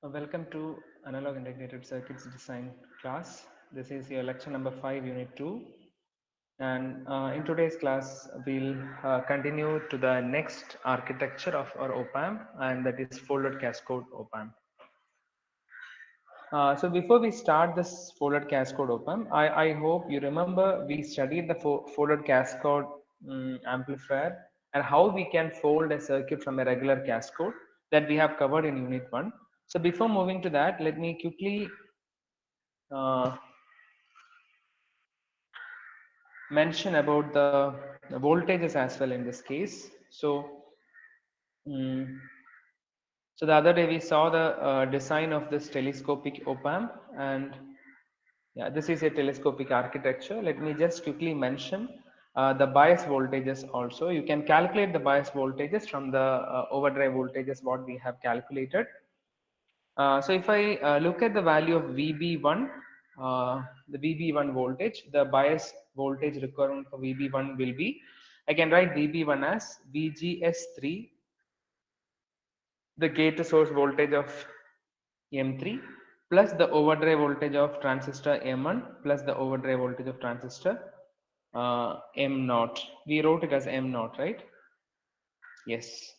Welcome to Analog Integrated Circuits Design class. This is your lecture number 5, Unit 2. And in today's class, we'll continue to the next architecture of our op-amp, and that is folded cascode op-amp. So before we start this folded cascode op-amp, I hope you remember we studied the folded cascode amplifier and how we can fold a circuit from a regular cascode that we have covered in Unit 1. So before moving to that, let me quickly uh, mention about the voltages as well in this case. Mm, so the other day we saw the design of this telescopic op-amp, and yeah, this is a telescopic architecture. Let me just quickly mention the bias voltages also. You can calculate the bias voltages from the overdrive voltages what we have calculated. So if I look at the value of VB1, the VB1 voltage, the bias voltage requirement for VB1 will be, I can write VB1 as VGS3, the gate to source voltage of M3, plus the overdrive voltage of transistor M1 plus the overdrive voltage of transistor M0. We wrote it as M0, right? Yes.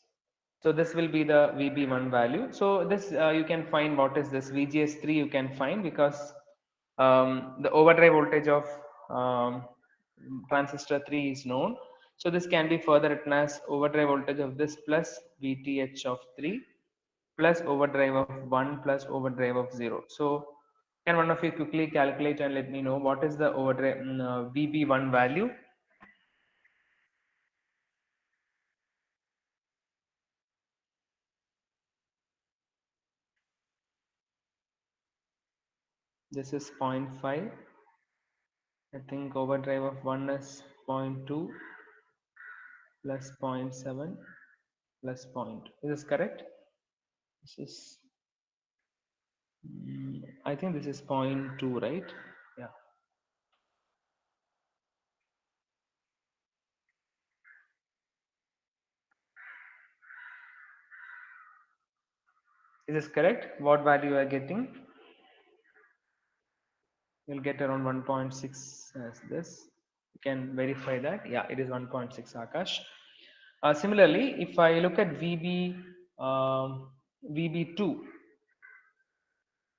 So this will be the VB1 value. So this you can find what is this VGS3 you can find because the overdrive voltage of transistor 3 is known. So this can be further written as overdrive voltage of this plus VTH of 3 plus overdrive of 1 plus overdrive of 0. So can one of you quickly calculate and let me know what is the overdrive VB1 value? This is 0.5. I think overdrive of 1 is zero point 0.2 plus 0.7 plus point. Is this correct? This is, I think this is 0.2, right? Yeah. Is this correct? What value you are getting? You'll get around 1.6 as this. You can verify that. Yeah, it is 1.6, Akash. Similarly, if I look at VB2,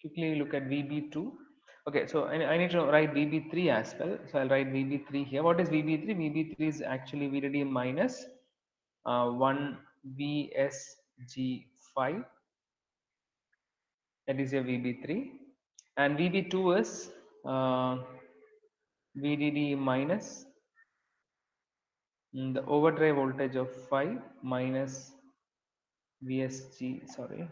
quickly look at VB2. Okay, so I need to write VB3 as well. So I'll write VB3 here. What is VB3? VB3 is actually VDD minus 1 VSG5. That is your VB3. And VB2 is VDD minus the overdrive voltage of 5 minus VSG, sorry.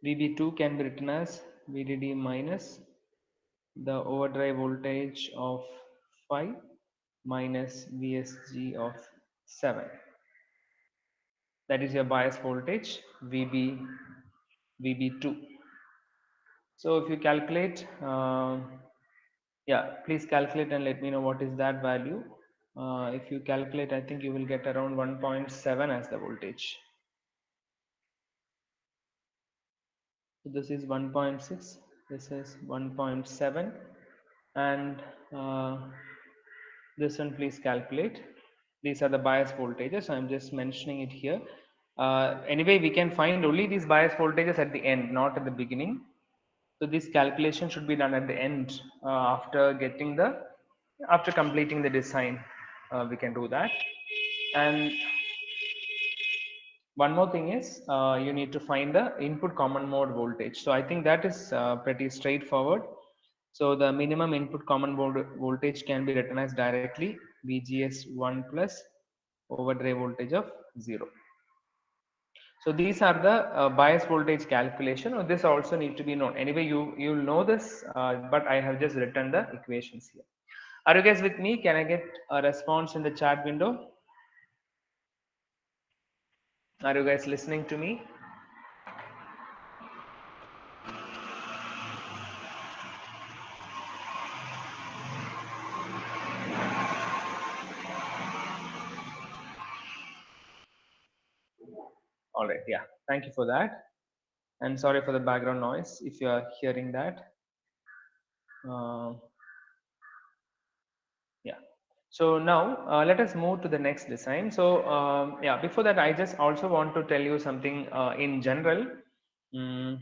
VB2 can be written as VDD minus the overdrive voltage of 5 minus VSG of 7. That is your bias voltage VB2. So if you calculate, yeah, please calculate and let me know what is that value. If you calculate, I think you will get around 1.7 as the voltage. So this is 1.6, this is 1.7, and this one please calculate. These are the bias voltages. I'm just mentioning it here. Anyway, we can find only these bias voltages at the end, not at the beginning. So this calculation should be done at the end after completing the design. We can do that. And one more thing is you need to find the input common mode voltage. So I think that is pretty straightforward. So the minimum input common mode voltage can be written as directly VGS1 plus overdrive voltage of 0. So these are the bias voltage calculation. Or this also need to be known. Anyway, you'll know this, but I have just written the equations here. Are you guys with me? Can I get a response in the chat window? Are you guys listening to me? All right, yeah, thank you for that. And sorry for the background noise if you are hearing that. Um, yeah. So now let us move to the next design. So yeah, before that, I just also want to tell you something in general. Mm,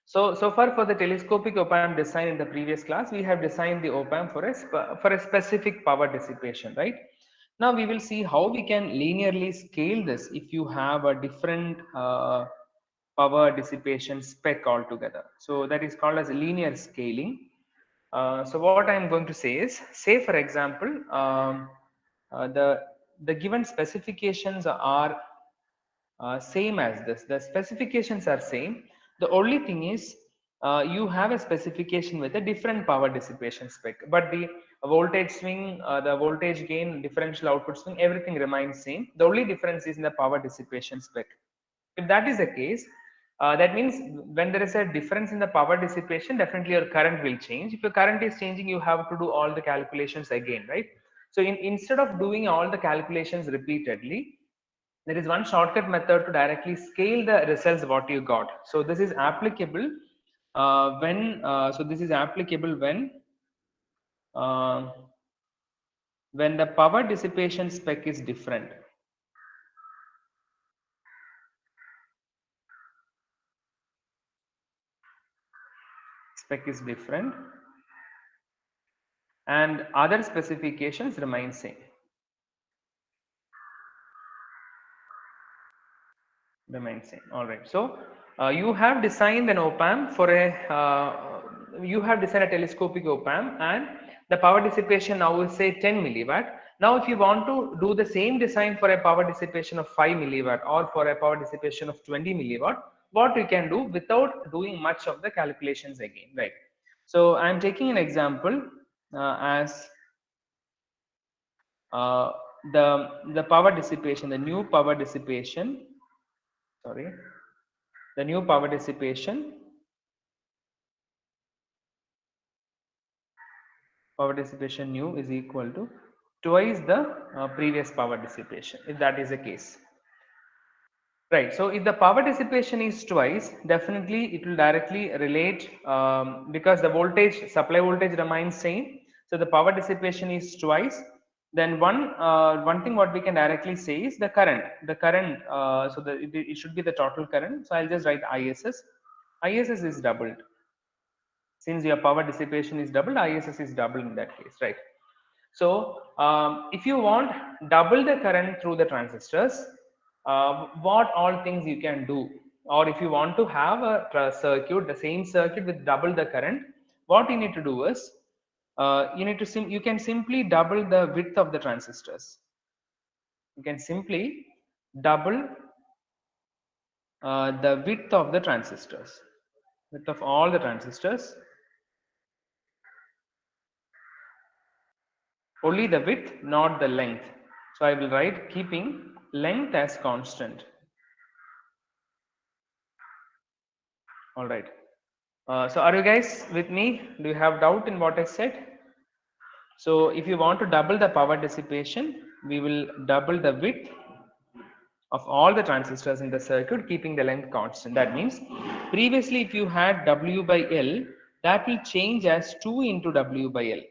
so far for the telescopic op-amp design in the previous class, we have designed the op-amp for for a specific power dissipation, right? Now we will see how we can linearly scale this if you have a different power dissipation spec altogether. So that is called as linear scaling. So what I am going to say is, say for example, uh, the the given specifications are same as this. The specifications are same. The only thing is you have a specification with a different power dissipation spec, but the voltage swing, the voltage gain, differential output swing, everything remains same. The only difference is in the power dissipation spec. If that is the case, that means when there is a difference in the power dissipation, definitely your current will change. If your current is changing, you have to do all the calculations again, right? So instead of doing all the calculations repeatedly, there is one shortcut method to directly scale the results what you got. So this is applicable this is applicable uh, when the power dissipation spec is different. Spec is different and other specifications remain same. Remain same. All right. So you have designed an op-amp for a you have designed a telescopic op-amp, and the power dissipation now is say 10 milliwatt. Now, if you want to do the same design for a power dissipation of 5 milliwatt or for a power dissipation of 20 milliwatt, what you can do without doing much of the calculations again, right? So I am taking an example as uh, the power dissipation, the new power dissipation. Sorry, the new power dissipation new is equal to twice the previous power dissipation, if that is the case, right? So if the power dissipation is twice, definitely it will directly relate, because the voltage, supply voltage remains same. So the power dissipation is twice. Then one thing what we can directly say is the current, it should be the total current. So I'll just write ISS is doubled. Since your power dissipation is doubled, ISS is doubled in that case, right? So if you want double the current through the transistors, what all things you can do, or if you want to have a circuit, the same circuit with double the current, what you need to do is you can simply double the width of the transistors. You can simply double the width of the transistors, width of all the transistors. Only the width, not the length. So I will write keeping length as constant. All right. So are you guys with me? Do you have doubt in what I said? So if you want to double the power dissipation, we will double the width of all the transistors in the circuit, keeping the length constant. That means previously if you had W by L, that will change as 2 into W by L.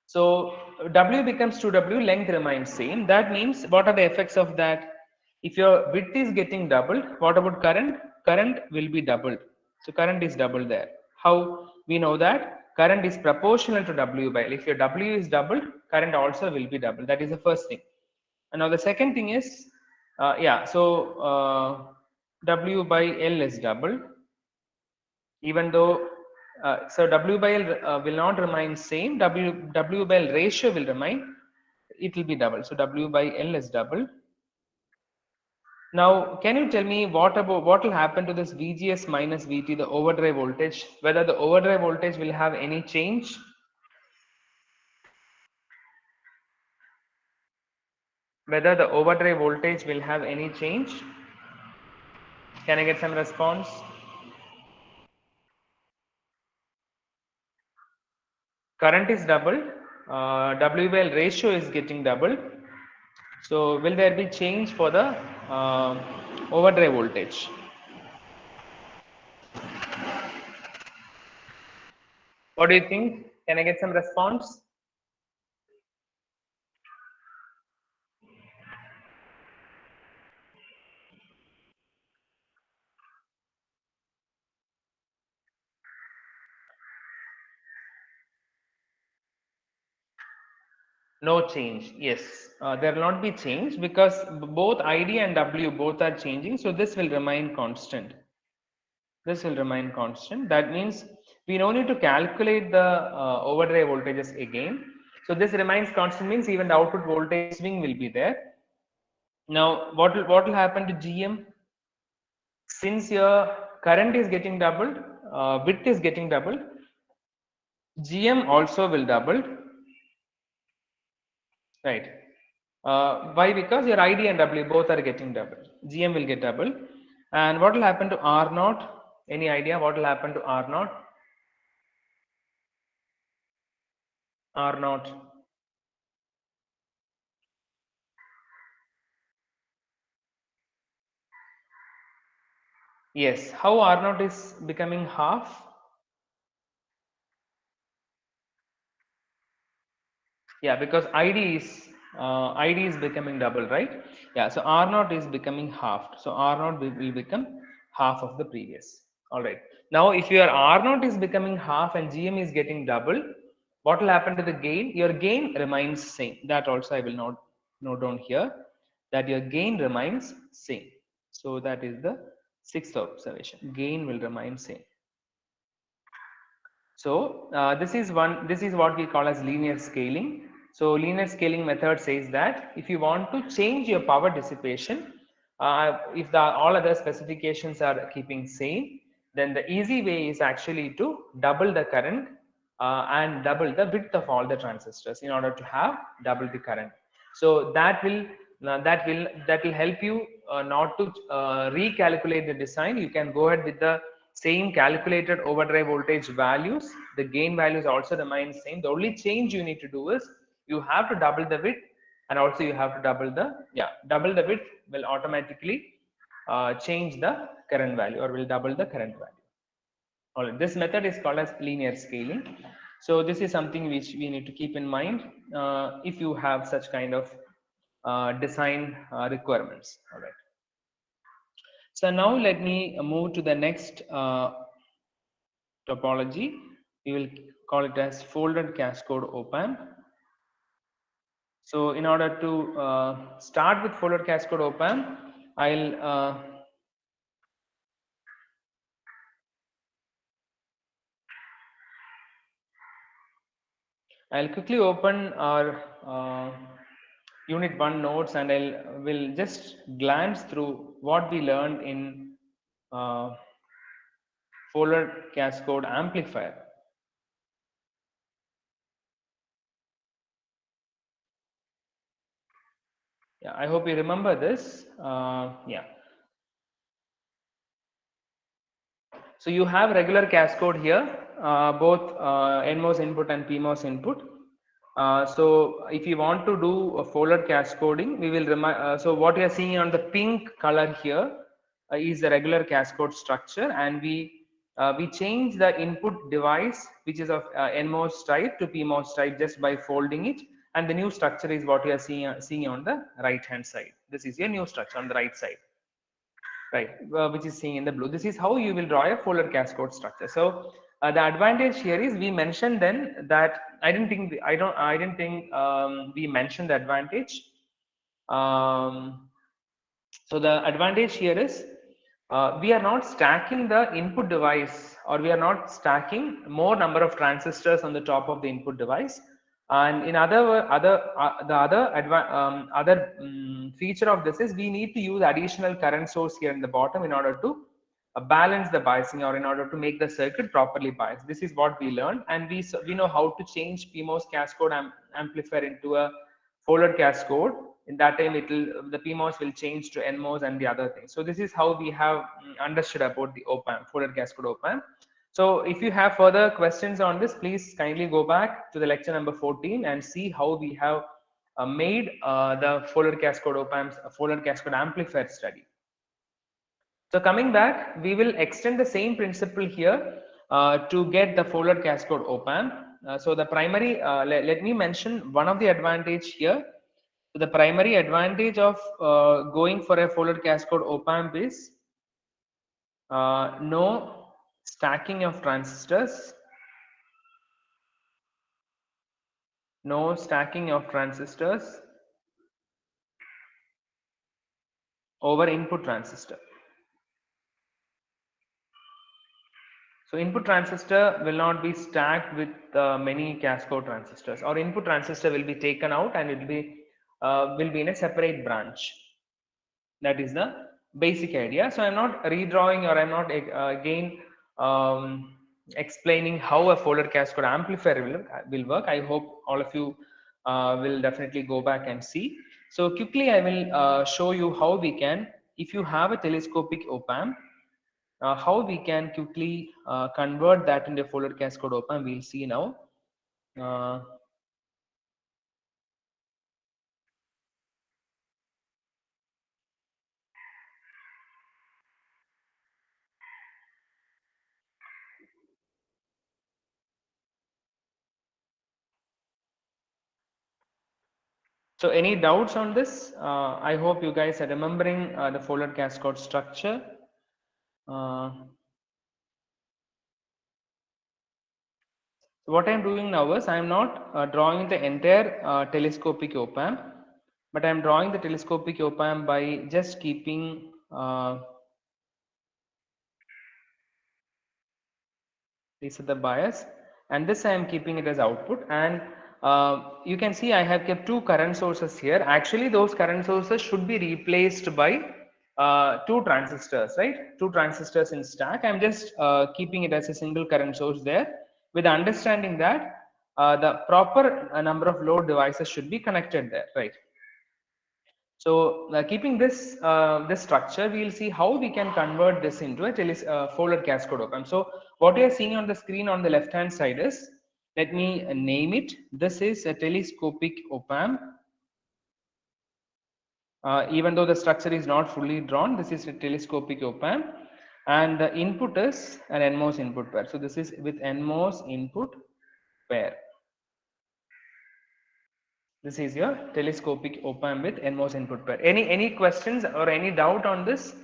So W becomes 2W, length remains same. That means what are the effects of that? If your width is getting doubled, what about current? Current will be doubled. So current is doubled there. How we know that? Current is proportional to W by L. If your W is doubled, current also will be doubled. That is the first thing. And now the second thing is, W by L is doubled, even though so W by L will not remain same. W by L ratio will remain, it will be double. So W by L is double. Now can you tell me what will happen to this VGS minus VT, the overdrive voltage, whether the overdrive voltage will have any change? Whether the overdrive voltage will have any change? Can I get some response? Current is doubled, W by L ratio is getting doubled. So will there be change for the overdrive voltage? What do you think? Can I get some response? No change. Yes, there will not be change because both ID and W both are changing. So this will remain constant. This will remain constant. That means we no need to calculate the overdrive voltages again. So this remains constant means even the output voltage swing will be there. Now what will happen to GM? Since your current is getting doubled, width is getting doubled, GM also will double, right? Why? Because your ID and W both are getting double. GM will get double. And what will happen to R naught? Any idea what will happen to R naught? R naught. Yes. How R naught is becoming half? Yeah, because ID is becoming double, right? Yeah. So R naught is becoming half. So R naught will become half of the previous. All right. Now, if your R naught is becoming half and GM is getting double, what will happen to the gain? Your gain remains same. That also I will note down here that your gain remains same. So that is the sixth observation. Gain will remain same. So this is what we call as linear scaling. So linear scaling method says that if you want to change your power dissipation, if all other specifications are keeping same, then the easy way is actually to double the current and double the width of all the transistors in order to have double the current. So that will help you not to recalculate the design. You can go ahead with the same calculated overdrive voltage values. The gain values also remain same. The only change you need to do is you have to double the width, and also you have to double the width will automatically change the current value, or will double the current value. All right, this method is called as linear scaling. So this is something which we need to keep in mind if you have such kind of design requirements. All right. So now let me move to the next topology. We will call it as folded cascode op-amp. So in order to start with folded cascode op-amp, I'll quickly open our unit 1 notes, and will just glance through what we learned in uh, folded cascode amplifier. Yeah, I hope you remember this. Yeah. So you have regular cascode here, both NMOS input and PMOS input. So if you want to do a folded cascoding, we will so what you are seeing on the pink color here is the regular cascode structure, and we change the input device, which is of NMOS type to PMOS type, just by folding it. And the new structure is what you are seeing on the right hand side. This is your new structure on the right side, right, which is seen in the blue. This is how you will draw a folded cascode structure. So the advantage here is, we mentioned then that I didn't think we mentioned the advantage. So the advantage here is, we are not stacking the input device, or we are not stacking more number of transistors on the top of the input device. And in other feature of this is, we need to use additional current source here in the bottom in order to balance the biasing, or in order to make the circuit properly biased. This is what we learned, and we know how to change PMOS cascode amplifier into a folded cascode. In that time, the PMOS will change to NMOS and the other things. So this is how we have understood about the op-amp, folded cascode op-amp. So if you have further questions on this, please kindly go back to the lecture number 14 and see how we have made the Fowler Cascode op-amps, Fowler Cascode amplifier study. So coming back, we will extend the same principle here to get the Fowler Cascode op-amp. So the primary, let me mention one of the advantage here. So the primary advantage of going for a Fowler Cascode op-amp is no stacking of transistors, no stacking of transistors over input transistor. So input transistor will not be stacked with many cascode transistors, or input transistor will be taken out and it will be in a separate branch. That is the basic idea. So I'm not redrawing, or I'm not again explaining how a Fowler Cascode amplifier will work. I hope all of you will definitely go back and see. So quickly I will show you how we can, if you have a telescopic op-amp, how we can quickly convert that into a Fowler Cascode op-amp. We'll see now. So any doubts on this? I hope you guys are remembering the Fowler Cascode structure. So what I'm doing now is I'm not drawing the entire telescopic op-amp, but I'm drawing the telescopic op-amp by just keeping these are the bias, and this I am keeping it as output. And you can see I have kept two current sources here. Actually those current sources should be replaced by two transistors, right? Two transistors in stack. I'm just keeping it as a single current source there, with the understanding that the proper number of load devices should be connected there, right? So keeping this this structure, we will see how we can convert this into a Fowler Cascode op-amp. So what you are seeing on the screen on the left hand side is, let me name it. This is a telescopic op-amp. Even though the structure is not fully drawn, this is a telescopic op-amp, and the input is an NMOS input pair. So this is with NMOS input pair. This is your telescopic op-amp with NMOS input pair. Any questions or any doubt on this?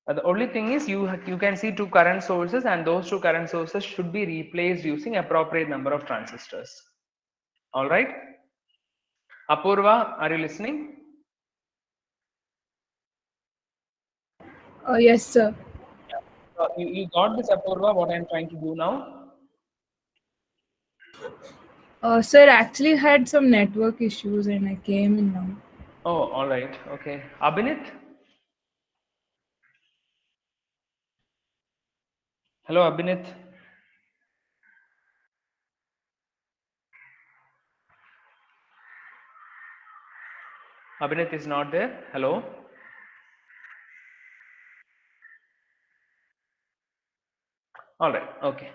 The only thing is you can see two current sources, and those two current sources should be replaced using appropriate number of transistors. All right. Apurva, are you listening? Yes, sir. You got this, Apurva, what I'm trying to do now? Sir, actually had some network issues and I came in now. Oh, all right. Okay. Abhinit? Hello, Abhinit. Abhinit is not there. Hello. All right. Okay.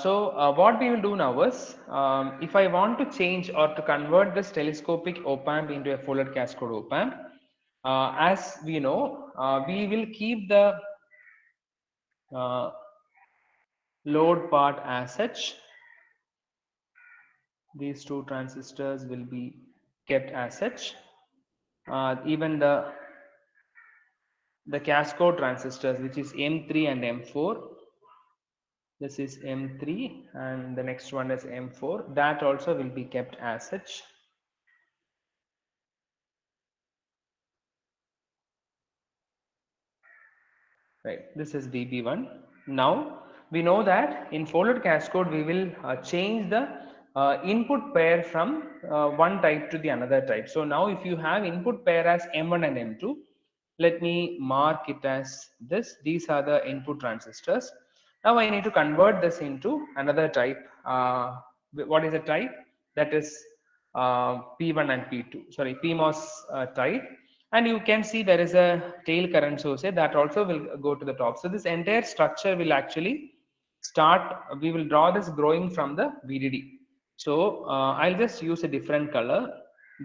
So what we will do now is, if I want to change or to convert this telescopic op-amp into a Fowler Cascode op-amp, as we know, we will keep the load part as such. These two transistors will be kept as such. Even the cascode transistors, which is M3 and M4, this is M3 and the next one is M4, that also will be kept as such. Right, this is VB1. Now we know that in Fowler Cascode we will change the input pair from one type to the another type. So now if you have input pair as M1 and M2, let me mark it as this. These are the input transistors. Now I need to convert this into another type. What is the type? That is P1 and P2. Sorry, PMOS type. And you can see there is a tail current source here that also will go to the top. So this entire structure will actually start. We will draw this growing from the VDD. So I'll just use a different color.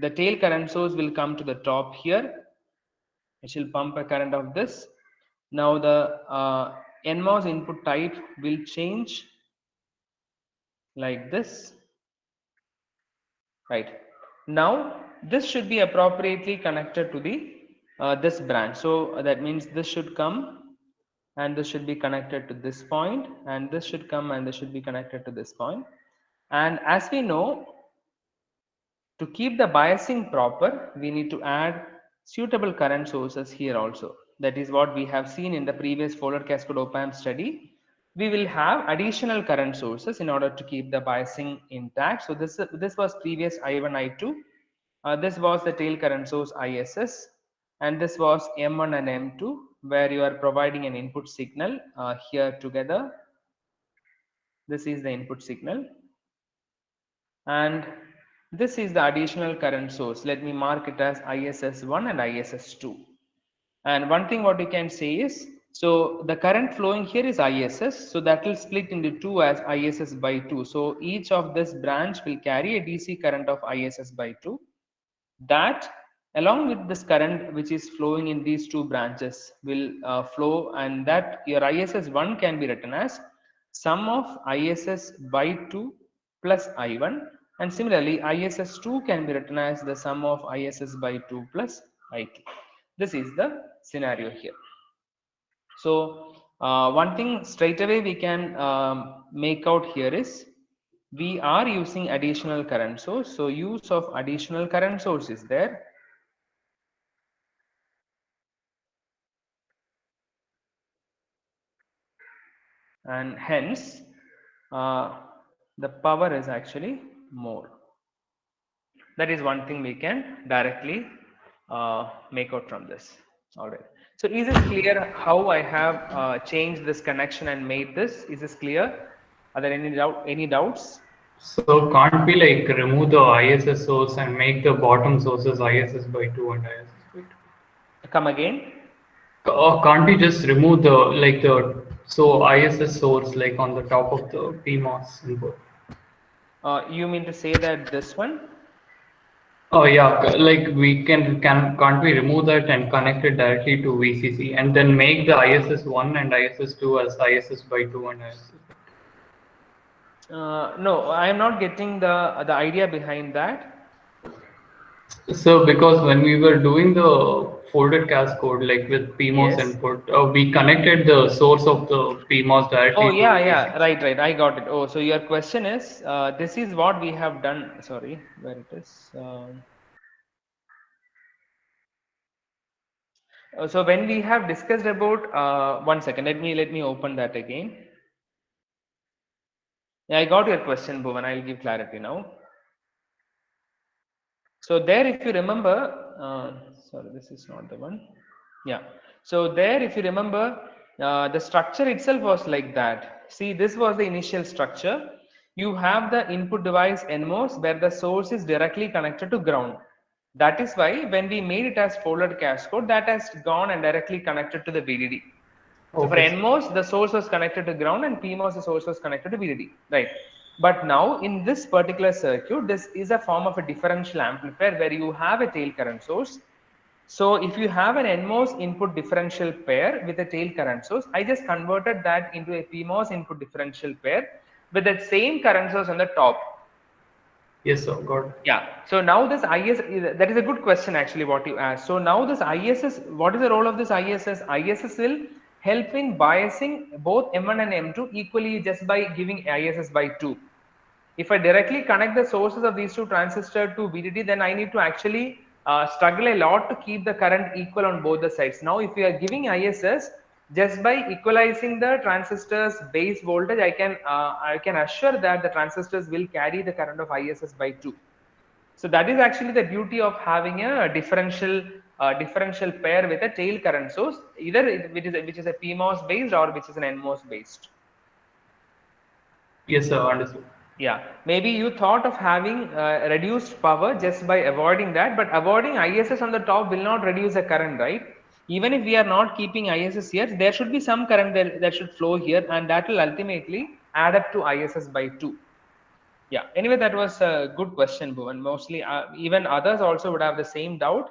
The tail current source will come to the top here. It will pump a current of this. Now the NMOS input type will change like this. Right. Now this should be appropriately connected to the this branch. So that means this should come and this should be connected to this point, and this should come and this should be connected to this point. And as we know, to keep the biasing proper, we need to add suitable current sources here also. That is what we have seen in the previous folded cascode op-amp study. We will have additional current sources in order to keep the biasing intact. So this was previous I1, I2. This was the tail current source ISS, and this was M1 and M2, where you are providing an input signal here together. This is the input signal, and this is the additional current source. Let me mark it as ISS1 and ISS2. And one thing what you can say is, so the current flowing here is ISS, so that will split into two as ISS by 2. So each of this branch will carry a DC current of ISS by 2. That along with this current which is flowing in these two branches will flow, and that your ISS1 can be written as sum of ISS by 2 plus I1, and similarly ISS2 can be written as the sum of ISS by 2 plus I2. This is the scenario here. So one thing straight away we can make out here is we are using additional current source. So use of additional current source is there. And hence the power is actually more. That is one thing we can directly make out from this. All right. So is this clear how I have changed this connection and made this? Is this clear? Are there any doubts? So can't we like remove the ISS source and make the bottom sources ISS by 2 and ISS by 2? Come again? Or can't we just remove the ISS source like on the top of the PMOS input? You mean to say that this one? Oh yeah, like we can't we remove that and connect it directly to VCC and then make the ISS1 and ISS2 as ISS by 2 and ISS? No, I am not getting the idea behind that. So because when we were doing the folded cascode like with PMOS Yes. input, we connected the source of the PMOS directly. Oh to yeah, VCC. right. I got it. Oh, so your question is, this is what we have done. Sorry, where it is. So when we have discussed about, 1 second, let me open that again. Yeah, I got your question, Bhuvan. I'll give clarity now. So there, if you remember, sorry, this is not the one. Yeah. So there, if you remember, the structure itself was like that. See, this was the initial structure. You have the input device NMOS where the source is directly connected to ground. That is why when we made it as folded cascode, that has gone and directly connected to the VDD. So for Okay. NMOS, the source was connected to ground, and PMOS, the source was connected to VDD, right? But now in this particular circuit, this is a form of a differential amplifier where you have a tail current source. So if you have an NMOS input differential pair with a tail current source, I just converted that into a PMOS input differential pair with that same current source on the top. Yes, sir. Got it. Yeah. So now this ISS, that is a good question actually what you asked. So now this ISS, what is the role of this ISS? ISS will help in biasing both M1 and M2 equally just by giving ISS by 2. If I directly connect the sources of these two transistors to VDD, then I need to actually struggle a lot to keep the current equal on both the sides. Now, if we are giving ISS, just by equalizing the transistors base voltage, I can assure that the transistors will carry the current of ISS by 2. So that is actually the beauty of having a differential pair with a tail current source, either which is a PMOS based or which is an NMOS based. Yes, sir. Understood. Yeah, maybe you thought of having reduced power just by avoiding that, but avoiding ISS on the top will not reduce the current, right? Even if we are not keeping ISS here, there should be some current that should flow here, and that will ultimately add up to ISS by 2. Yeah, anyway, that was a good question, Bhuvan. Mostly, even others also would have the same doubt,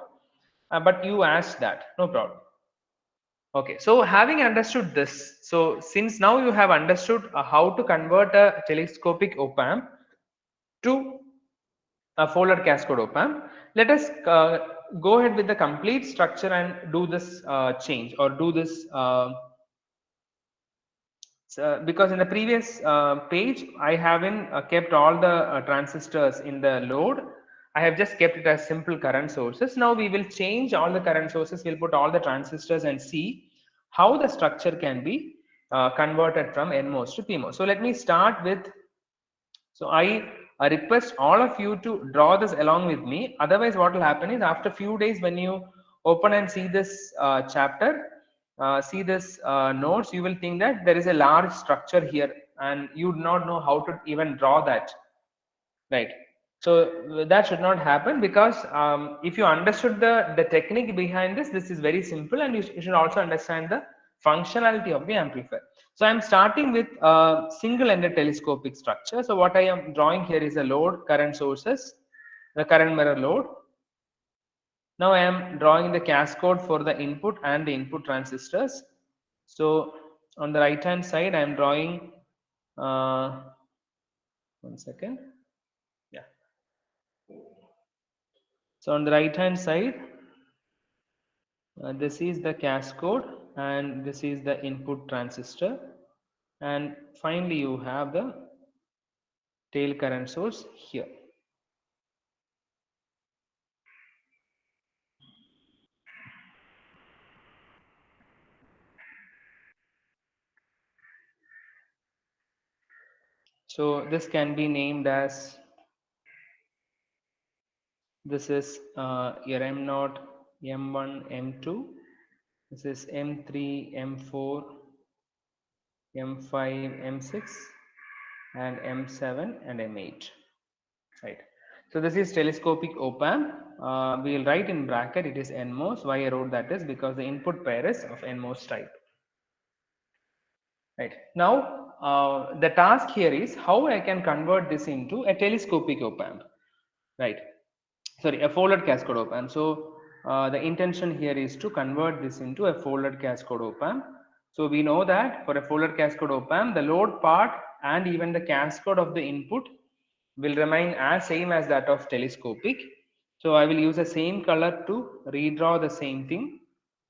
but you asked that, no problem. Okay, so having understood this, so since now you have understood how to convert a telescopic op-amp to a folded cascode op-amp, let us go ahead with the complete structure and do this change or do this because in the previous page I haven't kept all the transistors in the load. I have just kept it as simple current sources. Now we will change all the current sources, we'll put all the transistors and see how the structure can be converted from NMOS to PMOS. So let me start with, so I request all of you to draw this along with me. Otherwise, what will happen is after few days when you open and see this chapter, see this notes, you will think that there is a large structure here and you do not know how to even draw that, right? So that should not happen, because if you understood the technique behind this, this is very simple, and you should also understand the functionality of the amplifier. So I'm starting with a single ended telescopic structure. So what I am drawing here is a load, current sources, the current mirror load. Now I am drawing the cascode for the input and the input transistors. So on the right hand side I am drawing 1 second. Yeah. So on the right hand side, this is the cascode and this is the input transistor, and finally you have the tail current source here. So this can be named as, this is your M0, M1, M2, this is M3, M4, M5, M6, and M7 and M8, right? So this is telescopic op-amp. We will write in bracket it is NMOS. Why I wrote that is because the input pair is of NMOS type. Right. Now the task here is how I can convert this into a telescopic op-amp. Right. Sorry, a folded cascode op-amp. So the intention here is to convert this into a folded cascode op-amp. So we know that for a folded cascode op-amp, the load part and even the cascode of the input will remain as same as that of telescopic. So I will use the same color to redraw the same thing.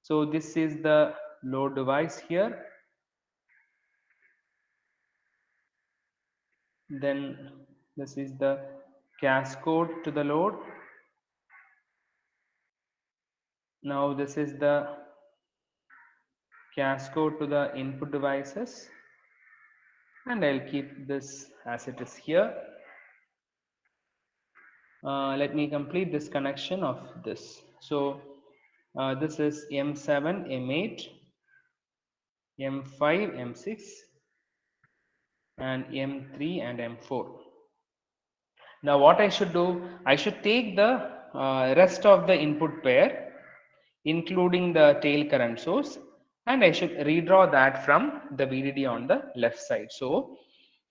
So this is the load device here. Then this is the cascode to the load. Now this is the cascode to the input devices, and I'll keep this as it is here. Let me complete this connection of this. So this is M7, M8, M5, M6, and M3 and M4. Now what I should do, I should take the rest of the input pair, including the tail current source, and I should redraw that from the VDD on the left side. So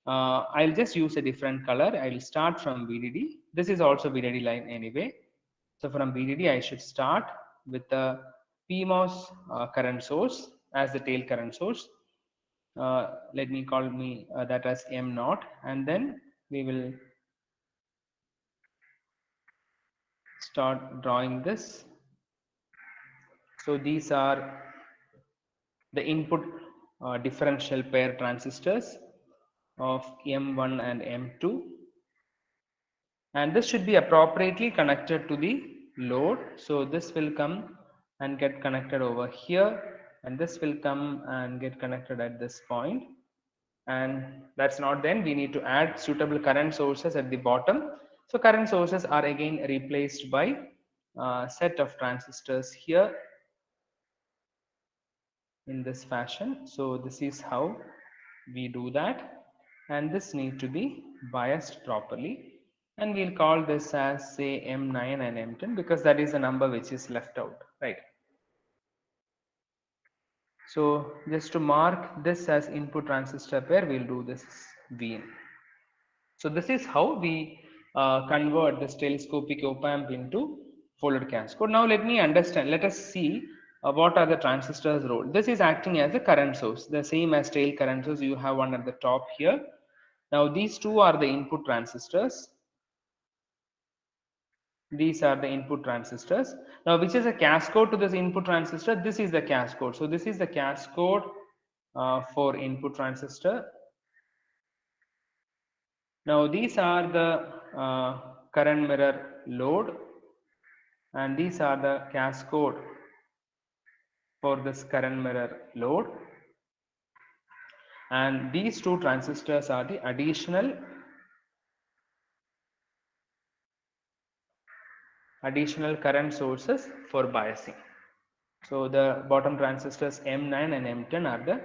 I'll just use a different color. I'll start from VDD. This is also VDD line anyway. So from VDD, I should start with the PMOS current source as the tail current source. Let me call that as M0, and then we will start drawing this. So these are the input differential pair transistors of M1 and M2, and this should be appropriately connected to the load. So this will come and get connected over here, and this will come and get connected at this point. And that's not, then we need to add suitable current sources at the bottom. So current sources are again replaced by a set of transistors here in this fashion. So this is how we do that, and this need to be biased properly, and we'll call this as say M9 and M10 because that is the number which is left out, right? So just to mark this as input transistor pair, we'll do this VIN. So this is how we convert this telescopic op-amp into folded cascode. Now let us see what are the transistors role. This is acting as a current source, the same as tail current source. You have one at the top here. Now these two are the input transistors. These are the input transistors. Now which is a cascode to this input transistor? This is the cascode. So this is the cascode for input transistor. Now these are the current mirror load, and these are the cascode for this current mirror load, and these two transistors are the additional current sources for biasing. So the bottom transistors M9 and M10 are the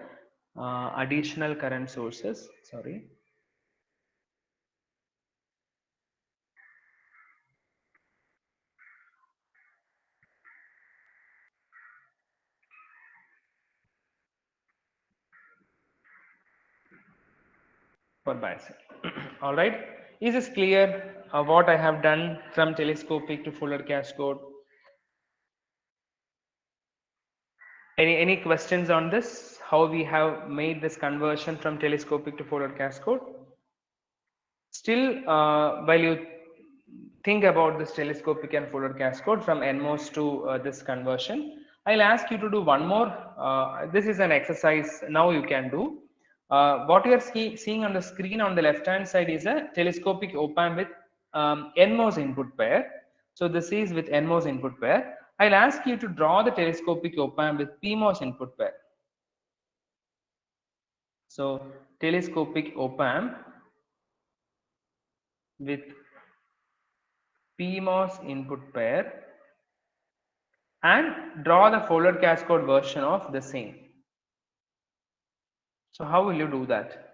additional current sources. Sorry. For biasing. All right. Is this clear what I have done from telescopic to folded cascode? Any questions on this? How we have made this conversion from telescopic to folded cascode? Still, while you think about this telescopic and folded cascode from NMOS to this conversion, I'll ask you to do one more. This is an exercise now you can do. What you are seeing on the screen on the left hand side is a telescopic op-amp with NMOS input pair. So this is with NMOS input pair. I'll ask you to draw the telescopic op-amp with PMOS input pair. So telescopic op-amp with PMOS input pair, and draw the folded cascode version of the same. So how will you do that?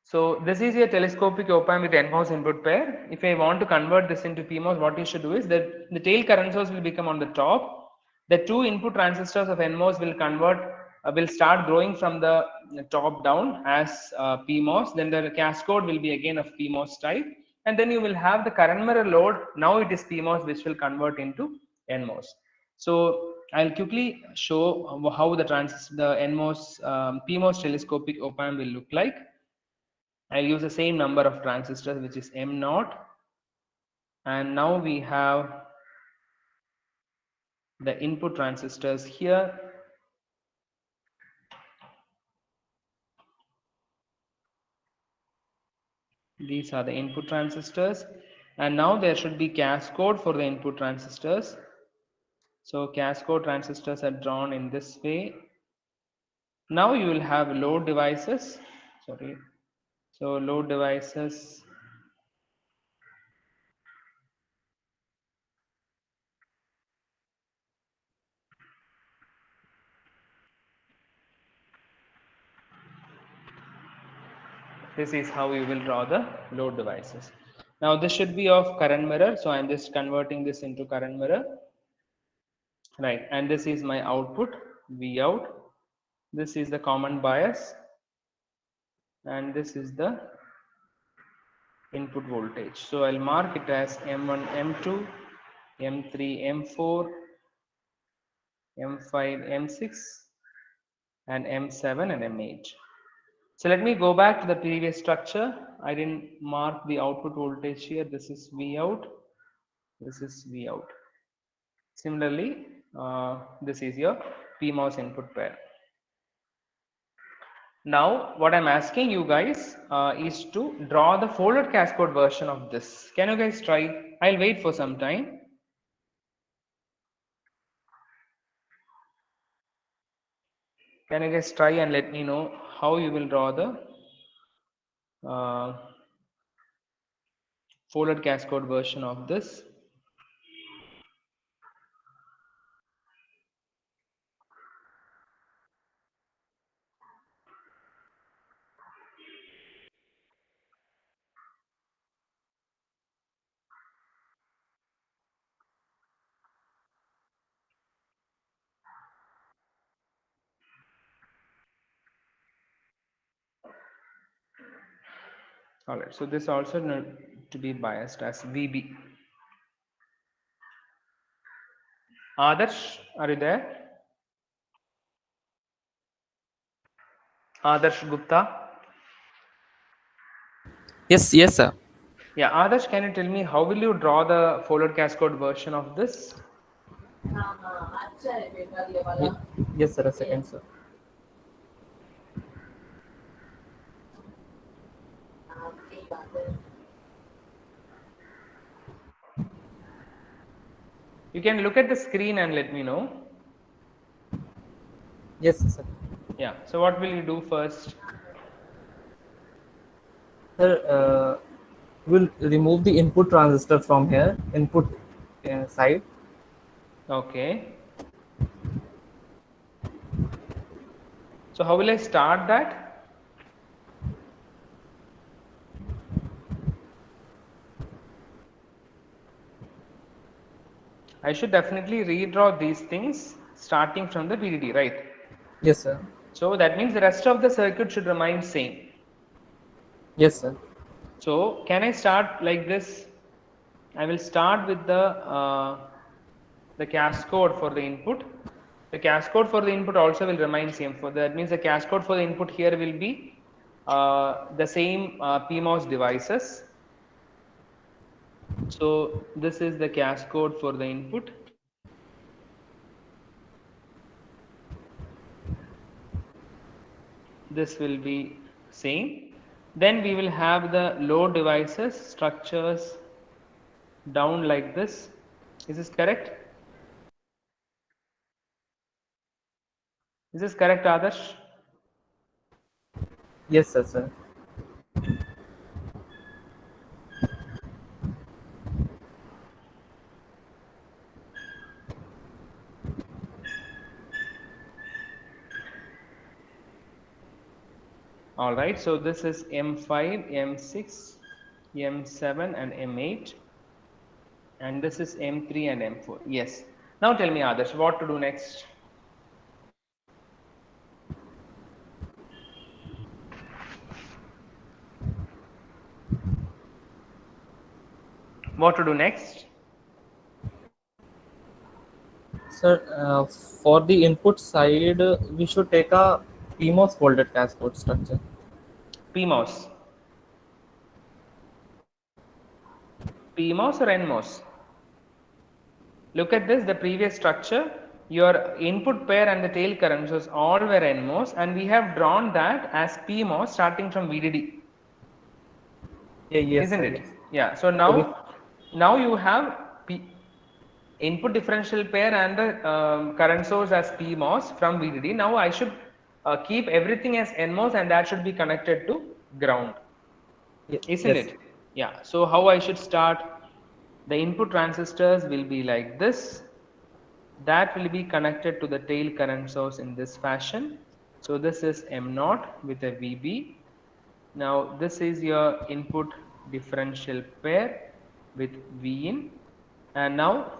So this is a telescopic op-amp with NMOS input pair. If I want to convert this into PMOS, what you should do is that the tail current source will become on the top. The two input transistors of NMOS will start growing from the top down as PMOS. Then the cascode will be again of PMOS type, and then you will have the current mirror load. Now it is PMOS, which will convert into NMOS. So I'll quickly show how the NMOS PMOS telescopic op-amp will look like. I'll use the same number of transistors, which is M0, and now we have the input transistors here. These are the input transistors, and now there should be cascode for the input transistors. So cascode transistors are drawn in this way. Now you will have load devices. Sorry. So load devices. This is how you will draw the load devices. Now this should be of current mirror. So I'm just converting this into current mirror. Right, and this is my output V out. This is the common bias, and this is the input voltage. So I'll mark it as M1, M2, M3, M4, M5, M6, and M7 and M8. So let me go back to the previous structure. I didn't mark the output voltage here. This is V out. This is V out. Similarly, this is your PMOS input pair. Now, what I'm asking you guys is to draw the folded cascode version of this. Can you guys try? I'll wait for some time. Can you guys try and let me know how you will draw the folded cascode version of this? All right, so this also need to be biased as VB. Adarsh, are you there? Adarsh Gupta. Yes, yes, sir. Yeah, Adarsh, can you tell me how will you draw the folded cascode version of this? Yes, sir. A second, sir. You can look at the screen and let me know. Yes, sir. Yeah, so what will you do first? Sir, we'll remove the input transistor from here, input side. Okay. So how will I start that? I should definitely redraw these things starting from the VDD, right? Yes, sir. So that means the rest of the circuit should remain same. Yes, sir. So can I start like this? I will start with the cascode for the input. The cascode for the input also will remain same. For that means the cascode for the input here will be the same PMOS devices. So this is the cascode for the input. This will be same. Then we will have the load devices structures down like this. Is this correct? Is this correct, Adarsh? Yes, sir. All right, so this is M5, M6, M7 and M8, and this is M3 and M4. Yes. Now tell me, Adarsh, what to do next? What to do next? Sir, for the input side, we should take a PMOS folded cascode structure. PMOS. PMOS or NMOS? Look at this, the previous structure. Your input pair and the tail current source all were NMOS, and we have drawn that as PMOS starting from VDD. Yeah, yes, Isn't sir. it? Yes. Yeah. So now you have input differential pair and the current source as PMOS from VDD. Now I should keep everything as NMOS, and that should be connected to ground. Isn't Yes. it? Yeah. So how I should start? The input transistors will be like this. That will be connected to the tail current source in this fashion. So this is M0 with a VB. Now this is your input differential pair with Vin, and now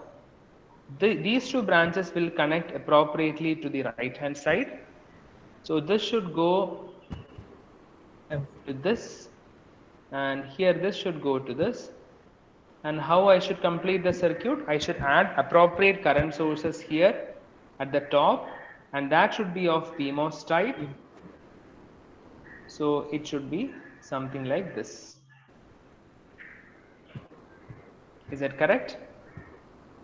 these two branches will connect appropriately to the right hand side. So this should go Um, to this, and here this should go to this. And how I should complete the circuit? I should add appropriate current sources here at the top, and that should be of PMOS type. So it should be something like this. Is that correct?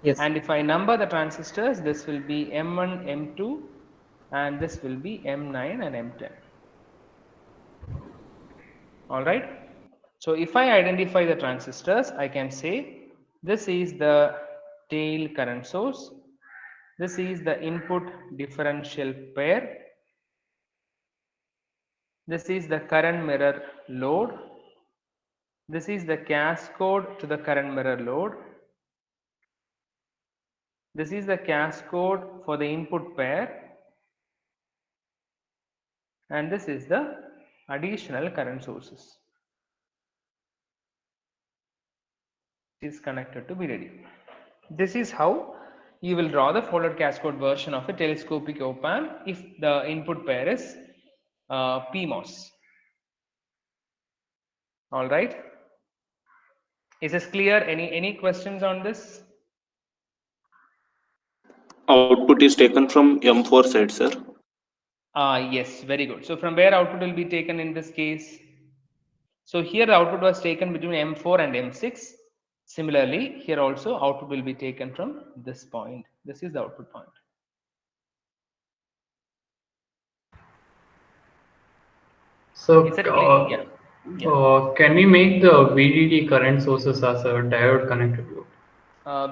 Yes. And if I number the transistors, this will be M1, M2, and this will be M9 and M10. All right. So if I identify the transistors, I can say this is the tail current source. This is the input differential pair. This is the current mirror load. This is the cascode to the current mirror load. This is the cascode for the input pair. And this is the additional current sources. Is connected to VDD. This is how you will draw the folded cascode version of a telescopic op-amp if the input pair is PMOS. All right. Is this clear? Any questions on this? Output is taken from M4 side, sir. Yes, very good. So from where output will be taken in this case? So here the output was taken between M4 and M6. Similarly, here also output will be taken from this point. This is the output point. So, Is that clear? Yeah. can we make the VDD current sources as a diode connected loop?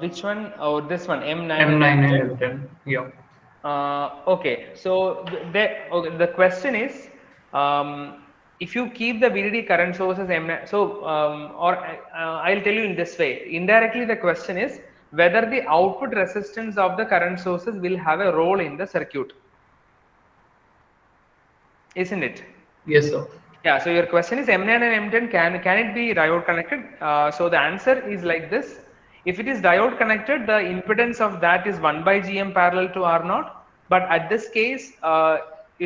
Which one? Oh, this one, M9. M9 and and M10. Yeah. Okay, so the question is, if you keep the VDD current sources M9, so I'll tell you in this way. Indirectly, the question is whether the output resistance of the current sources will have a role in the circuit, isn't it? Yes, sir. Yeah. So your question is M9 and M10, can it be diode connected? So the answer is like this. If it is diode connected, the impedance of that is 1 by GM parallel to R0. But at this case,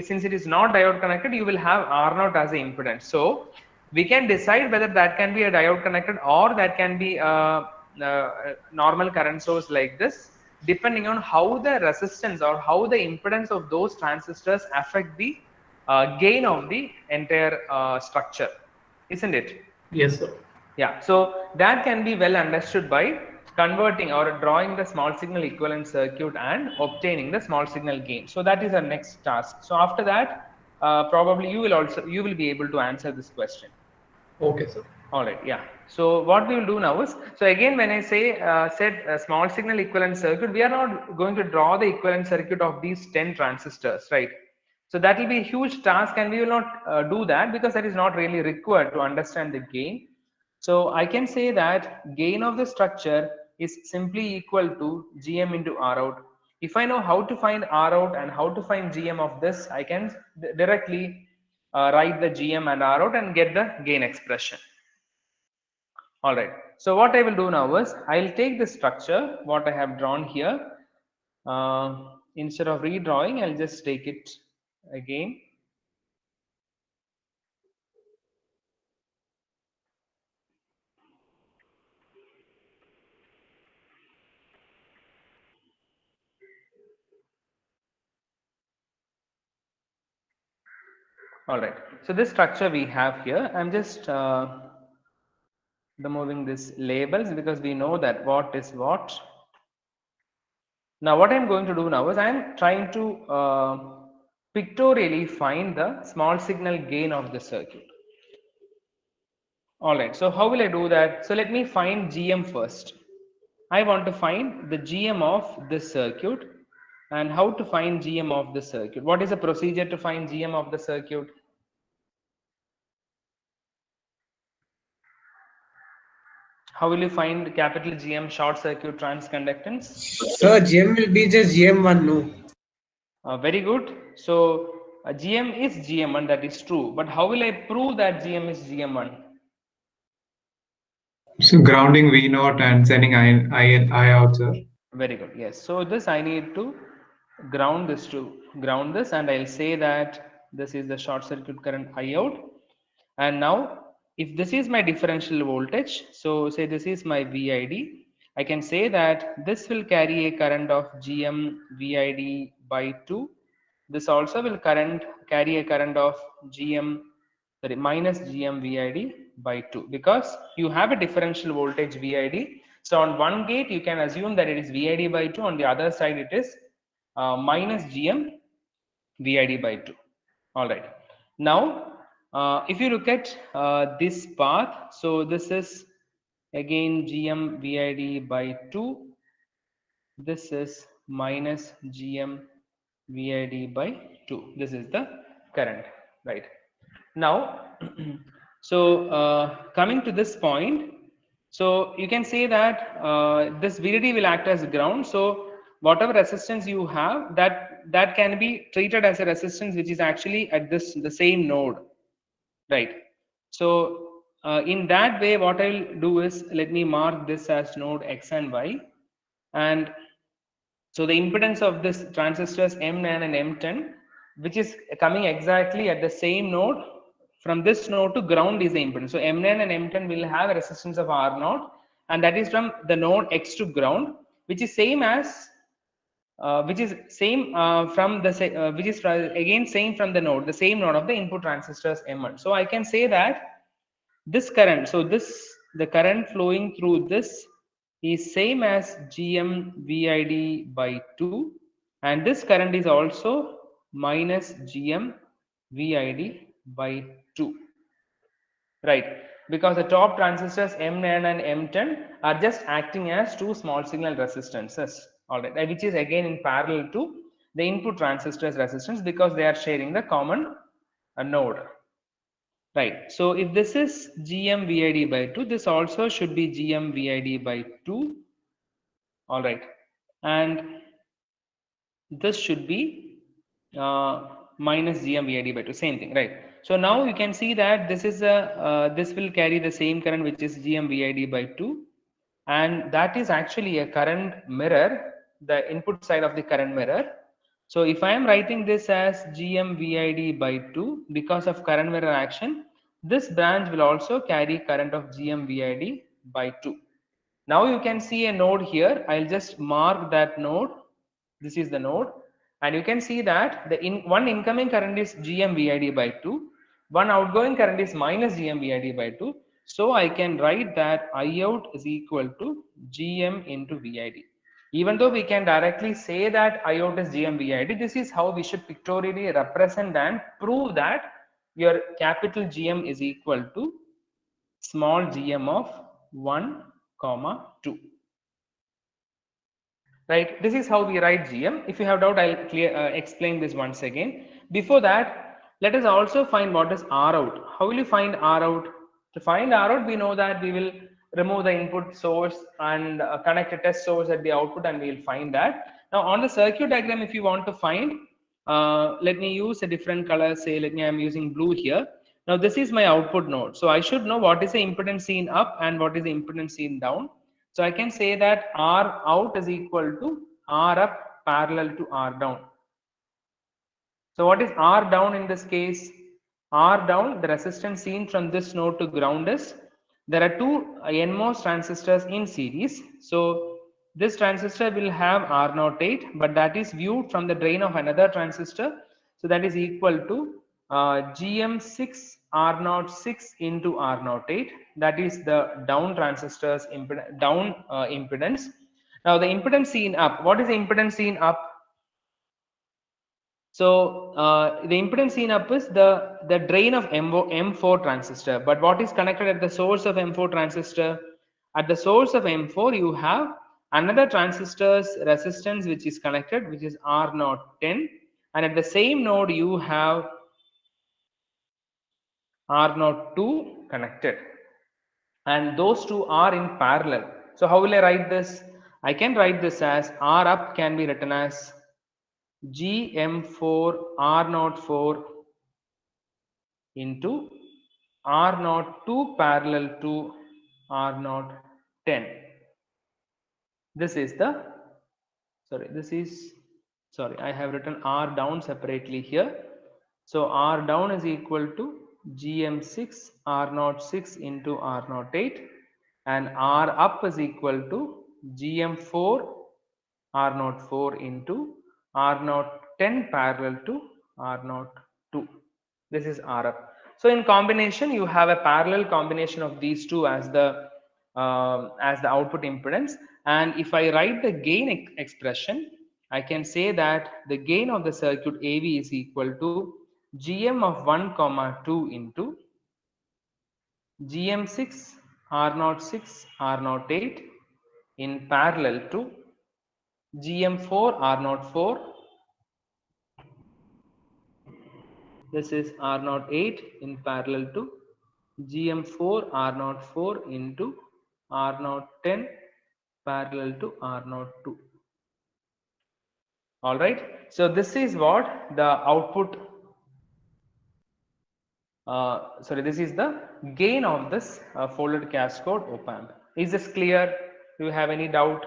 since it is not diode connected, you will have R0 as the impedance. So we can decide whether that can be a diode connected or that can be a normal current source like this, depending on how the resistance or how the impedance of those transistors affect the gain of the entire structure, isn't it? Yes, sir. Yeah, so that can be well understood by converting or drawing the small signal equivalent circuit and obtaining the small signal gain. So that is our next task. So after that, probably you will be able to answer this question. Okay, sir. All right, yeah. So what we will do now is, so again, when I say said a small signal equivalent circuit, we are not going to draw the equivalent circuit of these 10 transistors, right? So that will be a huge task, and we will not do that because that is not really required to understand the gain. So I can say that gain of the structure is simply equal to GM into R out. If I know how to find R out and how to find GM of this, I can directly write the GM and R out and get the gain expression. All right. So what I will do now is I'll take the structure, what I have drawn here. Instead of redrawing, I'll just take it again. All right. So this structure we have here, I'm just removing these labels because we know that what is what. Now what I'm going to do now is I'm trying to pictorially find the small signal gain of the circuit. All right, so how will I do that? So let me find GM first. I want to find the GM of this circuit. And how to find GM of the circuit? What is the procedure to find GM of the circuit? How will you find capital GM short circuit transconductance? Sir, GM will be just GM1, no? Very good. So GM is GM1, that is true. But how will I prove that GM is GM1? So grounding V0 and sending I out, sir. Very good. Yes. So this I need to ground this, and I'll say that this is the short circuit current I out. And now if this is my differential voltage, so say this is my VID, I can say that this will carry a current of GM VID by 2. This also will carry a current of minus GM VID by 2, because you have a differential voltage VID. So on one gate you can assume that it is VID by 2, on the other side it is minus GM VID by 2. All right. Now if you look at this path, so this is again GM VID by 2. This is minus GM VID by 2. This is the current, right? Now, so coming to this point, so you can say that this VDD will act as ground. So whatever resistance you have, that can be treated as a resistance which is actually at the same node, right? So in that way, what I'll do is let me mark this as node X and Y, and so the impedance of this transistors M9 and M10, which is coming exactly at the same node from this node to ground is the impedance. So M9 and M10 will have a resistance of R0, and that is from the node X to ground, which is same as which is same from the which is again same from the node, the same node of the input transistors M1. So I can say that this current, so the current flowing through this is same as Gm VID by 2, and this current is also minus Gm VID by 2, right? Because the top transistors M9 and M10 are just acting as two small signal resistances, all right, which is again in parallel to the input transistors resistance because they are sharing the common node. Right. So if this is Gm VID by 2, this also should be Gm VID by 2. All right. And this should be minus Gm VID by 2. Same thing, right? So now you can see that this is a this will carry the same current, which is Gm VID by 2, and that is actually a current mirror, the input side of the current mirror. So if I am writing this as Gm VID by 2, because of current mirror action, this branch will also carry current of Gm VID by 2. Now you can see a node here. I'll just mark that node. This is the node, and you can see that the one incoming current is Gm VID by 2, one outgoing current is minus Gm VID by 2. So I can write that Iout is equal to Gm into VID. Even though we can directly say that Iout is Gm VID, this is how we should pictorially represent and prove that your capital Gm is equal to small gm of 1, 2. Right, this is how we write Gm. If you have doubt, I'll explain this once again. Before that, let us also find what is Rout. How will you find Rout? To find Rout, we know that we will remove the input source and connect a test source at the output, and we will find that. Now on the circuit diagram, if you want to find, let me use a different color. Say, I'm using blue here. Now this is my output node. So I should know what is the impedance seen up and what is the impedance seen down. So I can say that R out is equal to R up parallel to R down. So what is R down in this case? R down, the resistance seen from this node to ground is, there are two NMOS transistors in series. So this transistor will have R08, but that is viewed from the drain of another transistor. So that is equal to GM6 R06 into R08. That is the down transistors impedance. Now the impedance seen up. What is the impedance seen up? So the impedance seen up is the drain of M4 transistor. But what is connected at the source of M4 transistor? At the source of M4, you have another transistor's resistance which is connected, which is R010. And at the same node, you have R02 connected. And those two are in parallel. So how will I write this? I can write this as R up can be written as GM4 R04 into R02 parallel to R010. This is the, I have written R down separately here. So R down is equal to GM6 R06 into R08, and R up is equal to GM4 R04 into R010 parallel to R02. This is R up. So in combination, you have a parallel combination of these two as the output impedance. And if I write the gain expression, I can say that the gain of the circuit AV is equal to Gm of 1, 2 into GM6 R06 R08 in parallel to GM4 R04. This is R08 in parallel to GM4 R04 into R010 parallel to R02. All right. So this is what the output. This is the gain of this folded cascode op-amp. Is this clear? Do you have any doubt?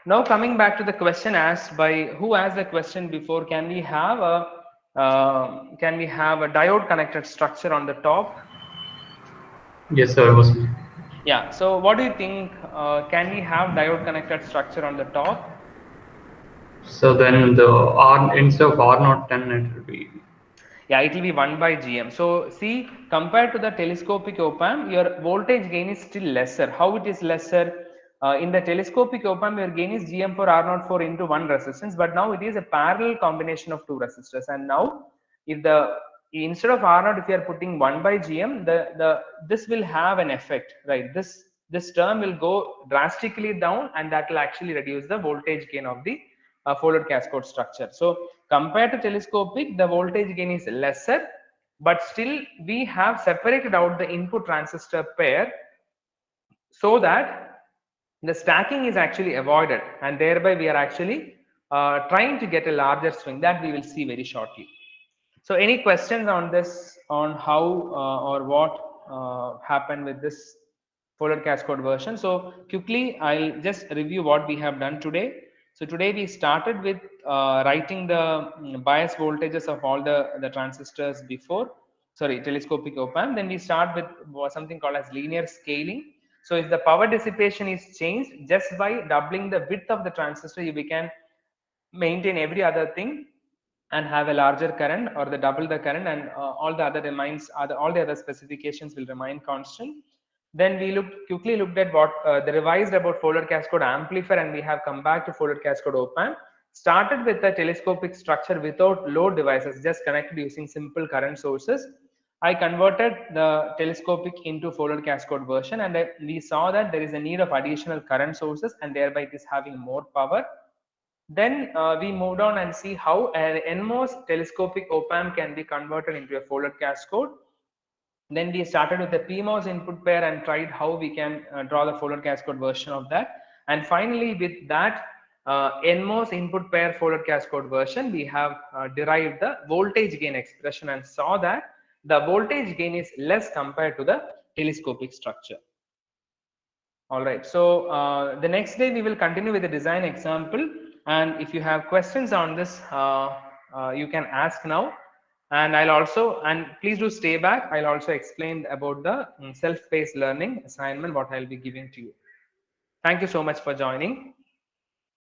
Now coming back to the question asked by who asked the question before, can we have a can we have a diode connected structure on the top? Yes, sir. Was Yeah. So what do you think? Can we have diode connected structure on the top? so then the R instead of R010 it will be. Yeah, it will be 1 by GM. So see, compared to the telescopic op-amp, your voltage gain is still lesser. How it is lesser? In the telescopic op-amp, your gain is GM4 R04 into one resistance, but now it is a parallel combination of two resistors. And now, if the instead of R0, if you are putting 1 by GM, this will have an effect, right? This term will go drastically down, and that will actually reduce the voltage gain of the folded cascode structure. So compared to telescopic, the voltage gain is lesser, but still we have separated out the input transistor pair so that the stacking is actually avoided, and thereby we are actually trying to get a larger swing that we will see very shortly. So any questions on this, on how or what happened with this folded cascode version? So quickly, I'll just review what we have done today. So today we started with writing the bias voltages of all the transistors before, sorry, telescopic op-amp. Then we start with something called as linear scaling. So if the power dissipation is changed just by doubling the width of the transistor, we can maintain every other thing and have a larger current or the double the current, and all the other all the other specifications will remain constant. Then we quickly looked at what the revised about folded cascode amplifier, and we have come back to folded cascode op-amp. Started with the telescopic structure without load devices, just connected using simple current sources. I converted the telescopic into folded cascode version, and we saw that there is a need of additional current sources, and thereby it is having more power. Then we moved on and see how an NMOS telescopic op-amp can be converted into a folded cascode. Then we started with the PMOS input pair and tried how we can draw the folded cascode version of that. And finally, with that NMOS input pair folded cascode version, we have derived the voltage gain expression and saw that the voltage gain is less compared to the telescopic structure. All right, so the next day we will continue with the design example, and if you have questions on this, you can ask now. And I'll also, and please do stay back, I'll also explain about the self-paced learning assignment what I'll be giving to you. Thank you so much for joining.